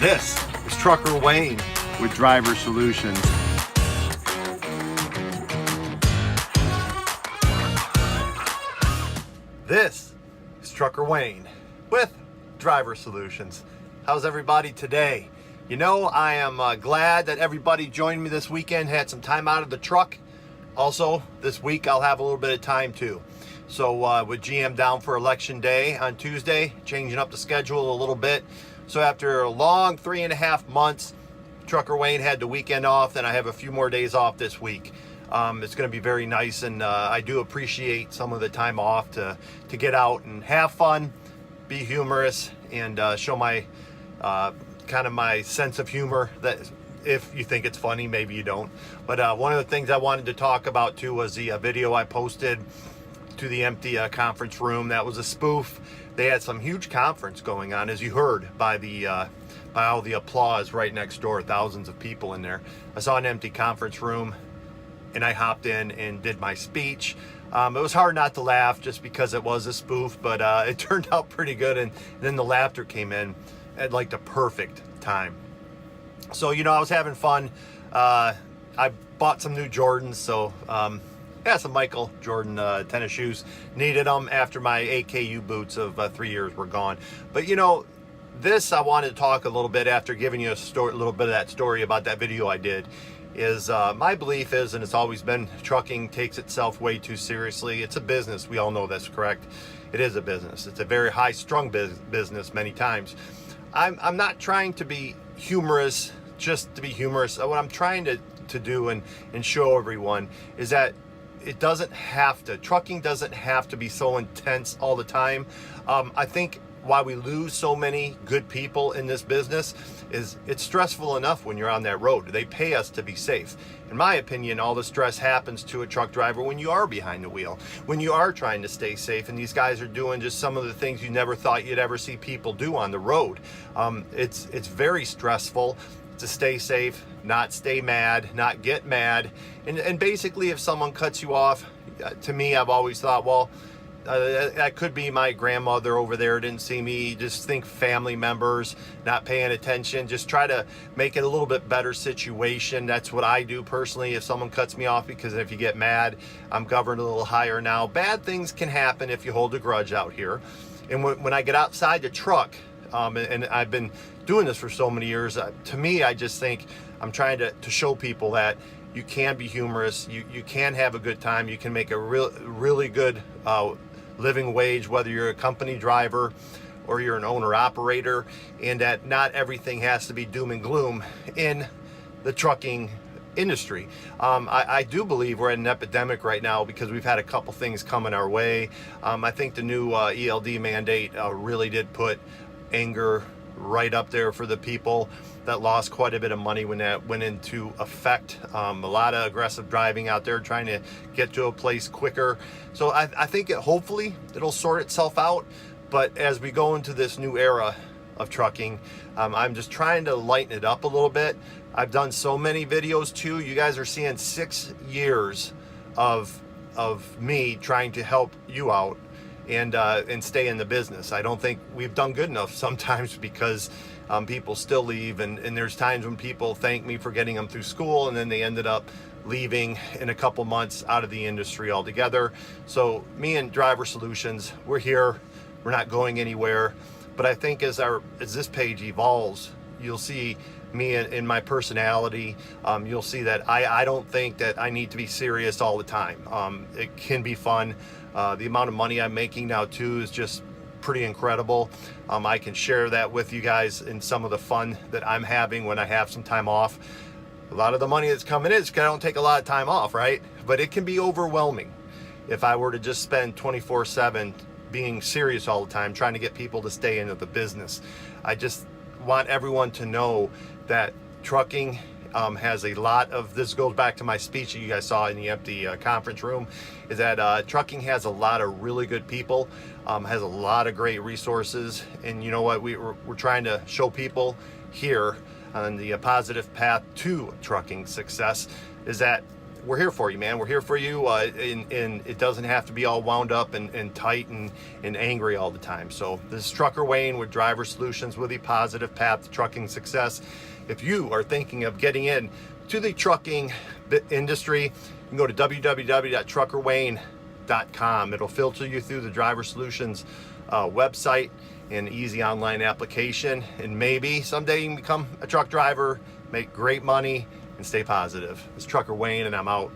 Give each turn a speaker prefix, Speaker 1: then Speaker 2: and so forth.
Speaker 1: This is Trucker Wayne
Speaker 2: with Driver Solutions.
Speaker 1: This is Trucker Wayne with Driver Solutions. How's everybody today? You know, I am glad that everybody joined me this weekend, had some time out of the truck. Also, this week I'll have a little bit of time too. So with GM down for election day on Tuesday, changing up the schedule a little bit. So after a long 3.5 months, Trucker Wayne had the weekend off, then I have a few more days off this week. It's going to be very nice, and I do appreciate some of the time off to get out and have fun, be humorous, and show my kind of my sense of humor. That if you think it's funny, maybe you don't. But one of the things I wanted to talk about too was the video I posted to the empty conference room. That was a spoof. They had some huge conference going on, as you heard by all the applause right next door, thousands of people in there. I saw an empty conference room and I hopped in and did my speech. It was hard not to laugh just because it was a spoof, but it turned out pretty good, and then the laughter came in at like the perfect time. So, you know, I was having fun. I bought some new Jordans, so some Michael Jordan tennis shoes. Needed them after my AKU boots of 3 years were gone. But you know, this I wanted to talk a little bit after giving you a little bit of that story about that video I did. Is my belief is, and it's always been, trucking takes itself way too seriously. It's a business. We all know that's correct. It is a business. It's a very high-strung business many times. I'm not trying to be humorous just to be humorous. What I'm trying to do and show everyone is that it doesn't have to, trucking doesn't have to be so intense all the time. I think why we lose so many good people in this business is it's stressful enough when you're on that road. They pay us to be safe. In my opinion, all the stress happens to a truck driver when you are behind the wheel, when you are trying to stay safe, and these guys are doing just some of the things you never thought you'd ever see people do on the road. It's very stressful to stay safe, not stay mad, not get mad. And basically, if someone cuts you off, to me, I've always thought, well, that could be my grandmother over there, didn't see me. Just think family members not paying attention. Just try to make it a little bit better situation. That's what I do personally if someone cuts me off, because if you get mad, I'm governed a little higher now. Bad things can happen if you hold a grudge out here. And when I get outside the truck, and I've been doing this for so many years, to me, I just think I'm trying to show people that you can be humorous, you can have a good time, you can make a really good living wage, whether you're a company driver or you're an owner operator, and that not everything has to be doom and gloom in the trucking industry. I do believe we're at an epidemic right now because we've had a couple things coming our way. I think the new ELD mandate really did put anger right up there for the people that lost quite a bit of money when that went into effect. A lot of aggressive driving out there trying to get to a place quicker. So I think hopefully it'll sort itself out. But as we go into this new era of trucking, I'm just trying to lighten it up a little bit. I've done so many videos too. You guys are seeing 6 years of me trying to help you out and stay in the business. I don't think we've done good enough sometimes, because people still leave, and there's times when people thank me for getting them through school, and then they ended up leaving in a couple months out of the industry altogether. So me and Driver Solutions, we're here. We're not going anywhere. But I think as this page evolves, you'll see me in my personality. You'll see that I don't think that I need to be serious all the time. It can be fun. The amount of money I'm making now too is just pretty incredible. I can share that with you guys in some of the fun that I'm having when I have some time off. A lot of the money that's coming in is because I don't take a lot of time off, right? But it can be overwhelming if I were to just spend 24/7 being serious all the time, trying to get people to stay into the business. I just want everyone to know that trucking has a lot of, this goes back to my speech that you guys saw in the empty conference room, is that trucking has a lot of really good people, has a lot of great resources. And you know what, we're trying to show people here on the positive path to trucking success is that we're here for you, man. We're here for you, and it doesn't have to be all wound up and tight and angry all the time. So this is Trucker Wayne with Driver Solutions, with a positive path to trucking success. If you are thinking of getting in to the trucking industry, you can go to www.truckerwayne.com. It'll filter you through the Driver Solutions website, an easy online application, and maybe someday you can become a truck driver, make great money, and stay positive. It's Trucker Wayne, and I'm out.